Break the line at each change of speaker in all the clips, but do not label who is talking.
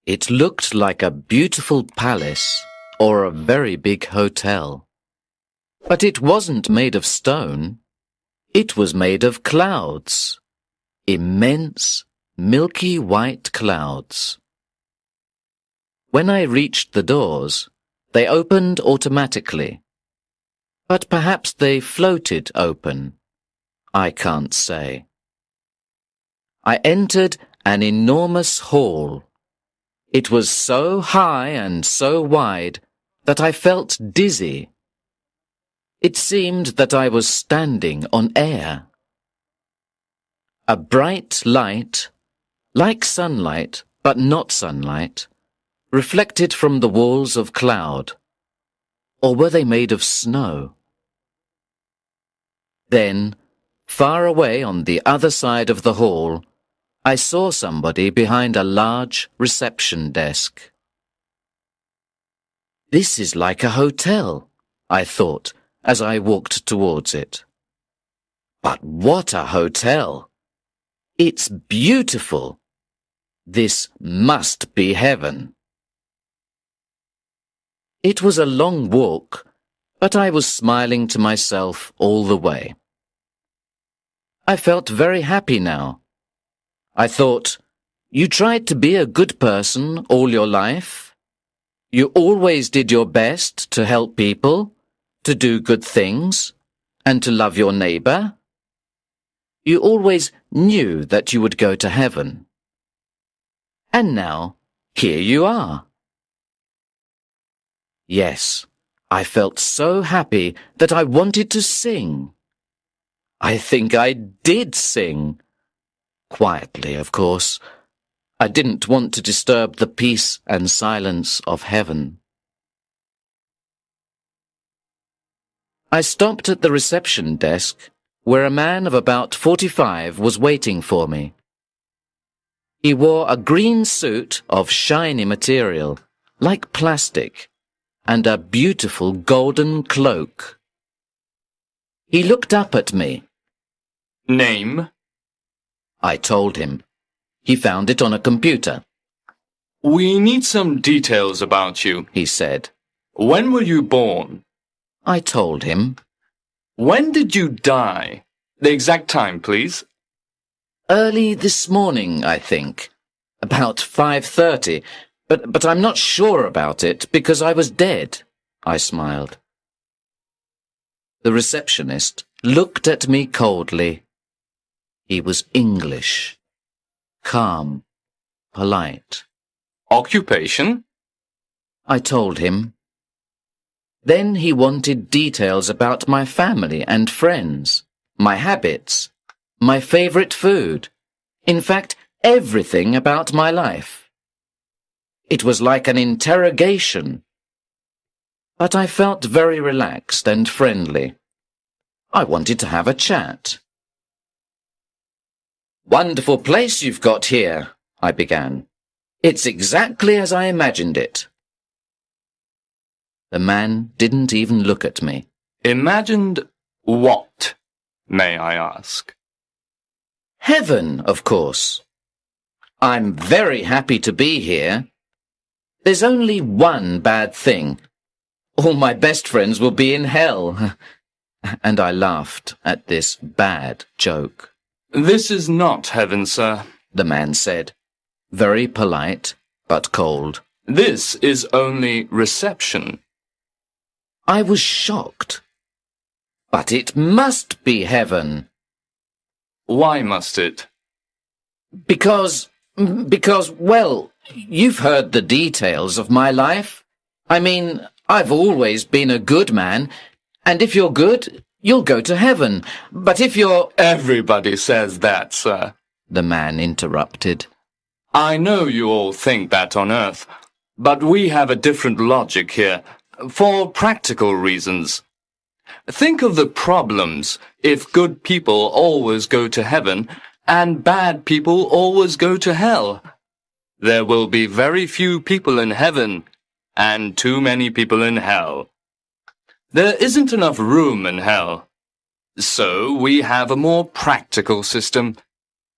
It looked like a beautiful palace or a very big hotel. But it wasn't made of stone. It was made of clouds. Immense, milky white clouds. When I reached the doors, they opened automatically. But perhaps they floated open. I can't say. I entered an enormous hall. It was so high and so wide that I felt dizzy. It seemed that I was standing on air. A bright light, like sunlight but not sunlight, reflected from the walls of cloud. Or were they made of snow? Then, far away on the other side of the hall, I saw somebody behind a large reception desk. This is like a hotel, I thought, as I walked towards it. But what a hotel! It's beautiful. This must be heaven. It was a long walk, but I was smiling to myself all the way. I felt very happy now. I thought, you tried to be a good person all your life. You always did your best to help people, to do good things, and to love your neighbor. You always knew that you would go to heaven. And now, here you are. Yes, I felt so happy that I wanted to sing. I think I did sing. Quietly, of course. I didn't want to disturb the peace and silence of heaven. I stopped at the reception desk, where a man of about 45 was waiting for me. He wore a green suit of shiny material, like plastic, and a beautiful golden cloak. He looked up at me.
Name?
I told him. He found it on a computer.
We need some details about you,
he said.
When were you born?
I told him.
When did you die? The exact time, please.
Early this morning, I think. About 5:30. But I'm not sure about it because I was dead, I smiled. The receptionist looked at me coldly. He was English. Calm, polite.
Occupation?
I told him. Then he wanted details about my family and friends, my habits, my favorite food. In fact, everything about my life. It was like an interrogation. But I felt very relaxed and friendly. I wanted to have a chat. Wonderful place you've got here, I began. It's exactly as I imagined it. The man didn't even look at me.
Imagined what, may I ask?
Heaven, of course. I'm very happy to be here. There's only one bad thing. All my best friends will be in hell. And I laughed at this bad joke.
This is not heaven, sir,
the man said, very polite but cold.
This is only reception.
I was shocked. But it must be heaven.
Why must it?
Because, well, you've heard the details of my life. I mean, I've always been a good man, and if you're good, you'll go to heaven. But if you're...
Everybody says that, sir,
the man interrupted.
I know you all think that on Earth, but we have a different logic here, for practical reasons. Think of the problems if good people always go to heaven and bad people always go to hell. There will be very few people in heaven and too many people in hell. There isn't enough room in hell. So we have a more practical system.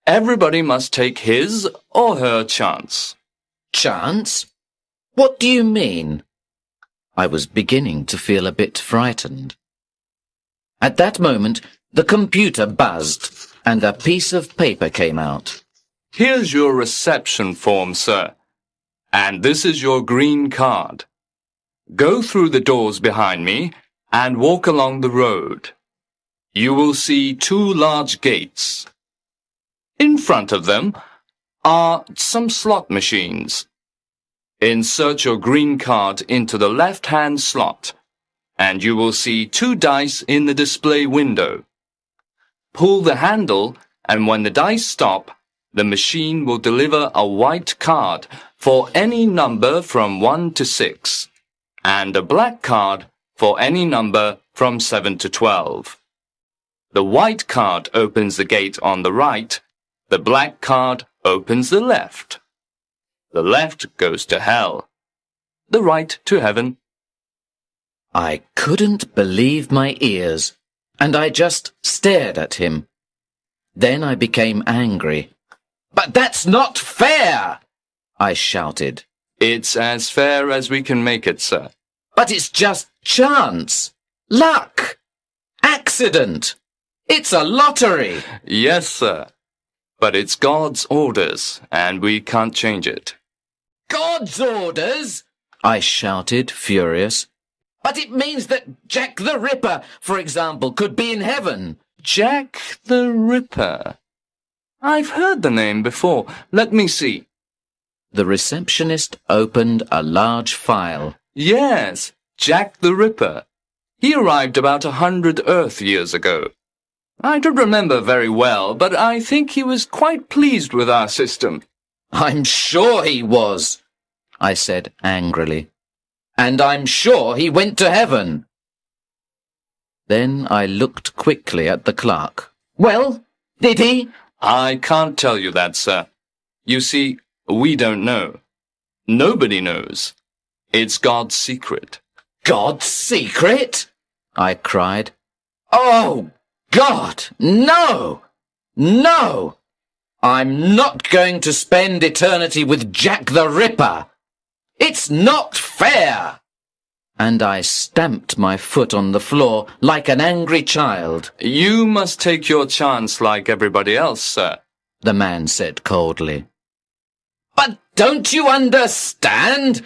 Everybody must take his or her chance.
Chance? What do you mean? I was beginning to feel a bit frightened. At that moment, the computer buzzed and a piece of paper came out.
Here's your reception form, sir. And this is your green card. Go through the doors behind me and walk along the road. You will see two large gates. In front of them are some slot machines. Insert your green card into the left-hand slot, and you will see two dice in the display window. Pull the handle, and when the dice stop, the machine will deliver a white card for any number from 1 to 6, and a black card for any number from 7 to 12. The white card opens the gate on the right, the black card opens the left. The left goes to hell, the right to heaven.
I couldn't believe my ears, and I just stared at him. Then I became angry. "But that's not fair!" I shouted.
It's as fair as we can make it, sir.
"But it's just chance, luck, accident. It's a lottery."
Yes, sir. But it's God's orders, and we can't change it.
"God's orders?" I shouted, furious. "But it means that Jack the Ripper, for example, could be in heaven."
Jack the Ripper. I've heard the name before. Let me see.
The receptionist opened a large file.
Yes, Jack the Ripper. He arrived about 100 Earth years ago. I don't remember very well, but I think he was quite pleased with our system.
"I'm sure he was," I said angrily. "And I'm sure he went to heaven." Then I looked quickly at the clerk. "Well, did he?"
I can't tell you that, sir. You see, we don't know. Nobody knows. It's God's secret.
"God's secret?" I cried. "Oh, God, no! No! I'm not going to spend eternity with Jack the Ripper. It's not fair!" And I stamped my foot on the floor like an angry child.
You must take your chance like everybody else, sir,
the man said coldly. "But don't you understand?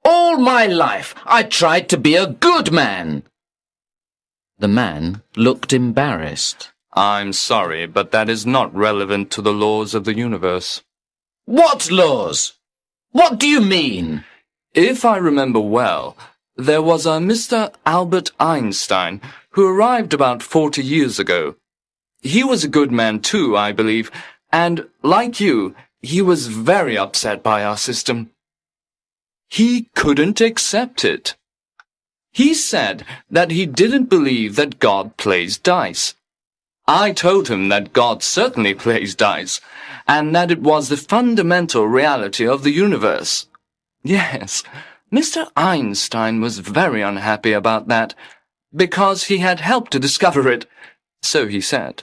All my life I tried to be a good man." The man looked embarrassed.
I'm sorry, but that is not relevant to the laws of the universe.
"What laws? What do you mean?"
If I remember well, there was a Mr. Albert Einstein who arrived about 40 years ago. He was a good man too, I believe, and, like you, he was very upset by our system. He couldn't accept it. He said that he didn't believe that God plays dice. I told him that God certainly plays dice, and that it was the fundamental reality of the universe. Yes, Mr. Einstein was very unhappy about that, because he had helped to discover it, so he said.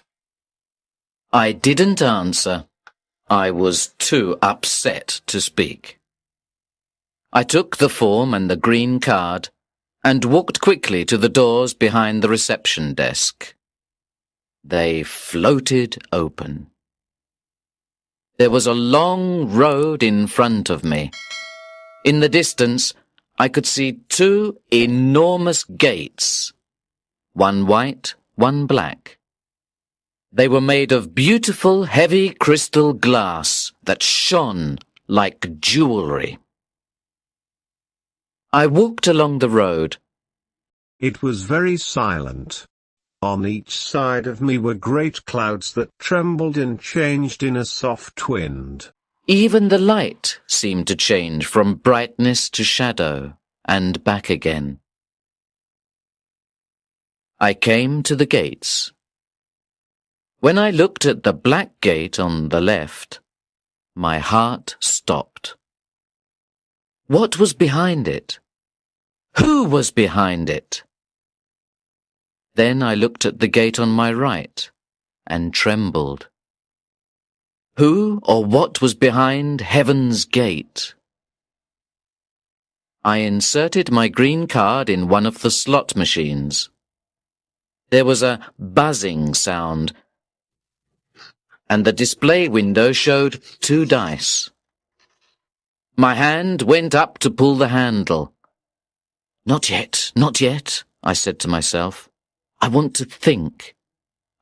I didn't answer. I was too upset to speak. I took the form and the green card and walked quickly to the doors behind the reception desk. They floated open. There was a long road in front of me. In the distance, I could see two enormous gates, one white, one black. They were made of beautiful, heavy crystal glass that shone like jewelry. I walked along the road.
It was very silent. On each side of me were great clouds that trembled and changed in a soft wind.
Even the light seemed to change from brightness to shadow and back again. I came to the gates. When I looked at the black gate on the left, my heart stopped. What was behind it? Who was behind it? Then I looked at the gate on my right and trembled. Who or what was behind Heaven's gate? I inserted my green card in one of the slot machines. There was a buzzing sound, and the display window showed 2 dice. My hand went up to pull the handle. Not yet, not yet, I said to myself. I want to think.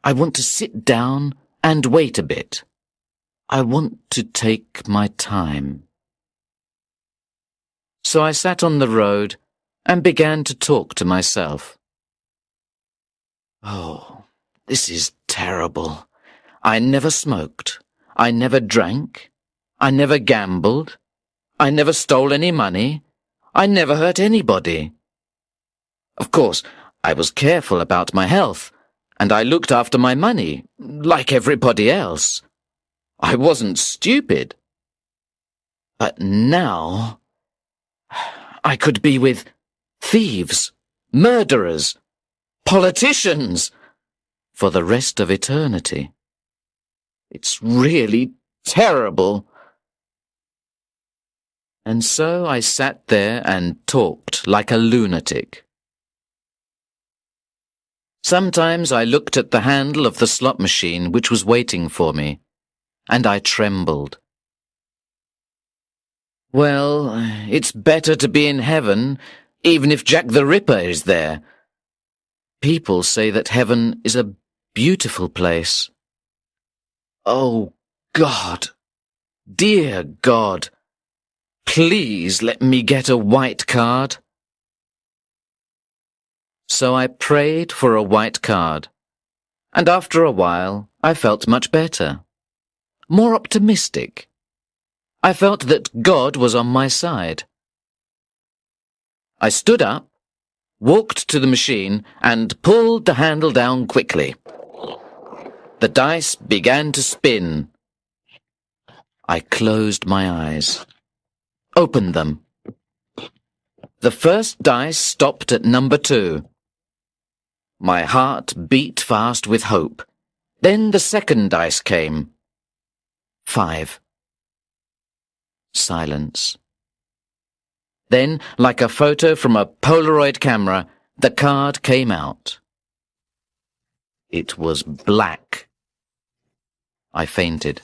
I want to sit down and wait a bit. I want to take my time. So I sat on the road and began to talk to myself. Oh, this is terrible. I never smoked. I never drank. I never gambled. I never stole any money. I never hurt anybody. Of course, I was careful about my health, and I looked after my money, like everybody else. I wasn't stupid. But now I could be with thieves, murderers, politicians for the rest of eternity. It's really terrible. And so I sat there and talked like a lunatic. Sometimes I looked at the handle of the slot machine which was waiting for me, and I trembled. Well, it's better to be in heaven, even if Jack the Ripper is there. People say that heaven is a beautiful place. Oh, God, dear God, please let me get a white card. So I prayed for a white card, and after a while I felt much better, more optimistic. I felt that God was on my side. I stood up, walked to the machine, and pulled the handle down quickly. The dice began to spin. I closed my eyes, opened them. The first dice stopped at number 2. My heart beat fast with hope. Then the second dice came. 5. Silence. Then, like a photo from a Polaroid camera, the card came out. It was black. I fainted.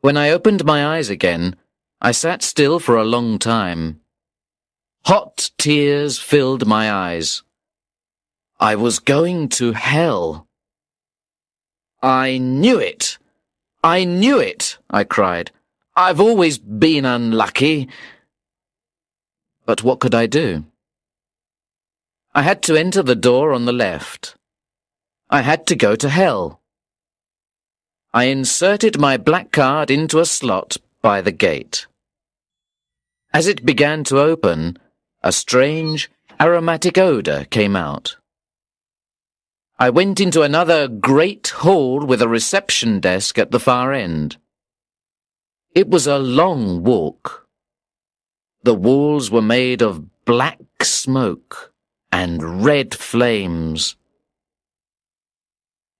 When I opened my eyes again, I sat still for a long time. Hot tears filled my eyes. I was going to hell. I knew it. I knew it, I cried. I've always been unlucky. But what could I do? I had to enter the door on the left. I had to go to hell. I inserted my black card into a slot by the gate. As it began to open, a strange, aromatic odour came out. I went into another great hall with a reception desk at the far end. It was a long walk. The walls were made of black smoke and red flames.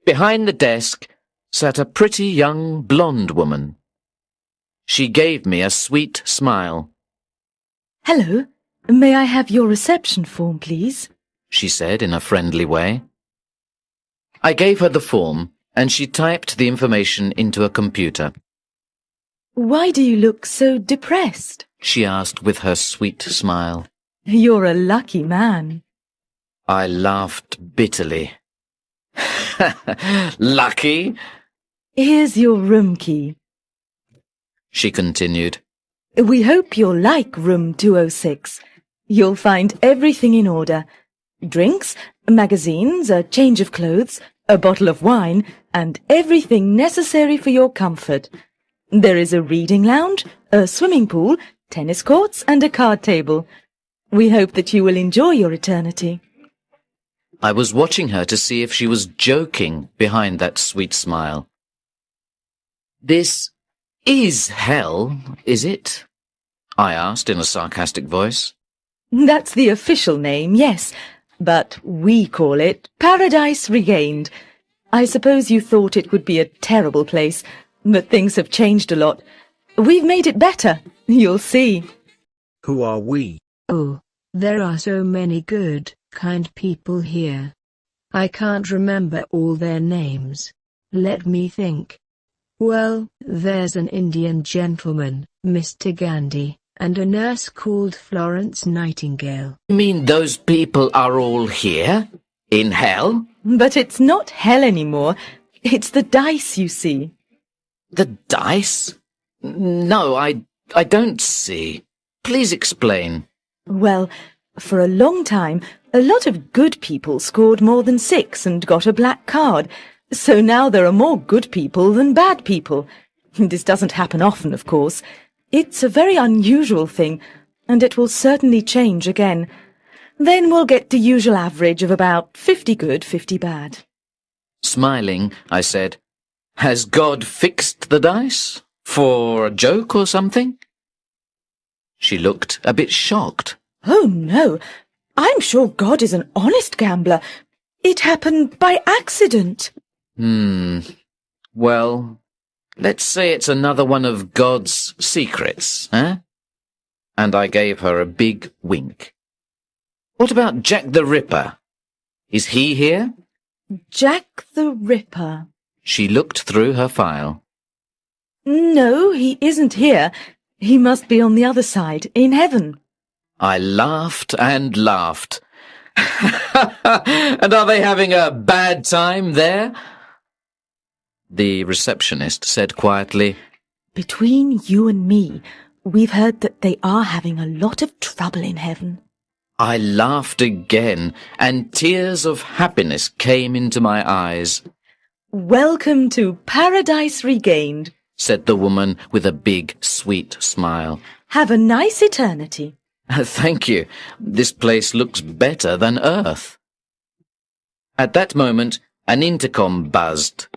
Behind the desk sat a pretty young blonde woman. She gave me a sweet smile.
"Hello, may I have your reception form, please?"
she said in a friendly way. I gave her the form, and she typed the information into a computer.
"Why do you look so depressed?"
she asked with her sweet smile.
"You're a lucky man."
I laughed bitterly. Lucky?
"Here's your room key,"
she continued.
"We hope you'll like room 206. You'll find everything in order. Drinks, magazines, a change of clothes, a bottle of wine, and everything necessary for your comfort. There is a reading lounge, a swimming pool, tennis courts, and a card table. We hope that you will enjoy your eternity."
I was watching her to see if she was joking behind that sweet smile. "This is hell, is it?" I asked in a sarcastic voice.
"That's the official name, yes, but we call it Paradise Regained. I suppose you thought it would be a terrible place, but things have changed a lot. We've made it better, you'll see."
Who are we?
Oh, there are so many good, kind people here. I can't remember all their names. Let me think. Well, there's an Indian gentleman, Mr. Gandhi, and a nurse called Florence Nightingale.
You mean those people are all here? In hell?
But it's not hell anymore. It's the dice, you see.
The dice? No, I don't see. Please explain.
Well, for a long time, a lot of good people scored more than 6 and got a black card. So now there are more good people than bad people. This doesn't happen often, of course. It's a very unusual thing, and it will certainly change again. Then we'll get the usual average of about 50 good, 50 bad.
Smiling, I said, "Has God fixed the dice? For a joke or something?" She looked a bit shocked.
Oh, no. I'm sure God is an honest gambler. It happened by accident.
Well, let's say it's another one of God's secrets, eh? And I gave her a big wink. What about Jack the Ripper? Is he here?
Jack the Ripper.
She looked through her file.
No, he isn't here. He must be on the other side, in heaven.
I laughed and laughed. And are they having a bad time there? The receptionist said quietly,
Between you and me, we've heard that they are having a lot of trouble in heaven.
I laughed again, and tears of happiness came into my eyes.
Welcome to Paradise Regained,
said the woman with a big, sweet smile.
Have a nice eternity.
Thank you. This place looks better than Earth. At that moment, an intercom buzzed,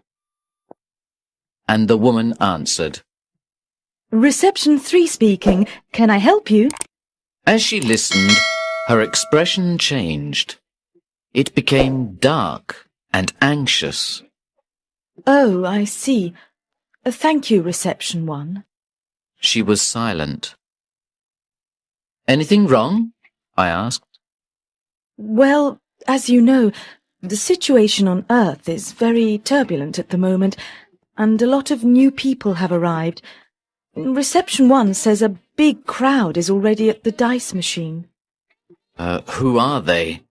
and the woman answered.
Reception 3 speaking. Can I help you?
As she listened, her expression changed. It became dark and anxious.
Oh, I see. Thank you, Reception 1.
She was silent. Anything wrong? I asked.
Well, as you know, the situation on Earth is very turbulent at the moment, and a lot of new people have arrived. Reception 1 says a big crowd is already at the dice machine.
Who are they?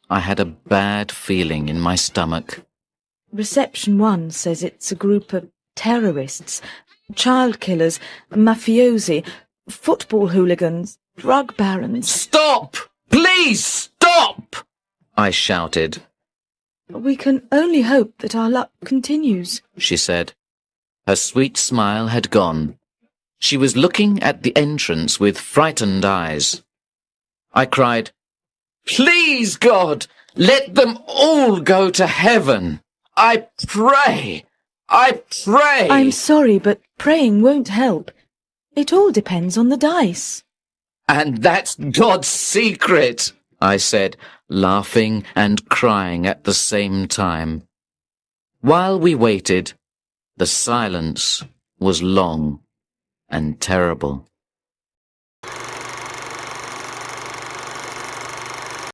I had a bad feeling in my stomach.
Reception 1 says it's a group of terrorists, child killers, mafiosi, football hooligans, drug barons.
Stop! Please stop! I shouted.
We can only hope that our luck continues,
she said. Her sweet smile had gone. She was looking at the entrance with frightened eyes. I cried, Please, God, let them all go to heaven. I pray. I pray.
I'm sorry, but praying won't help. It all depends on the dice.
And that's God's secret, I said, laughing and crying at the same time. While we waited, the silence was long and terrible.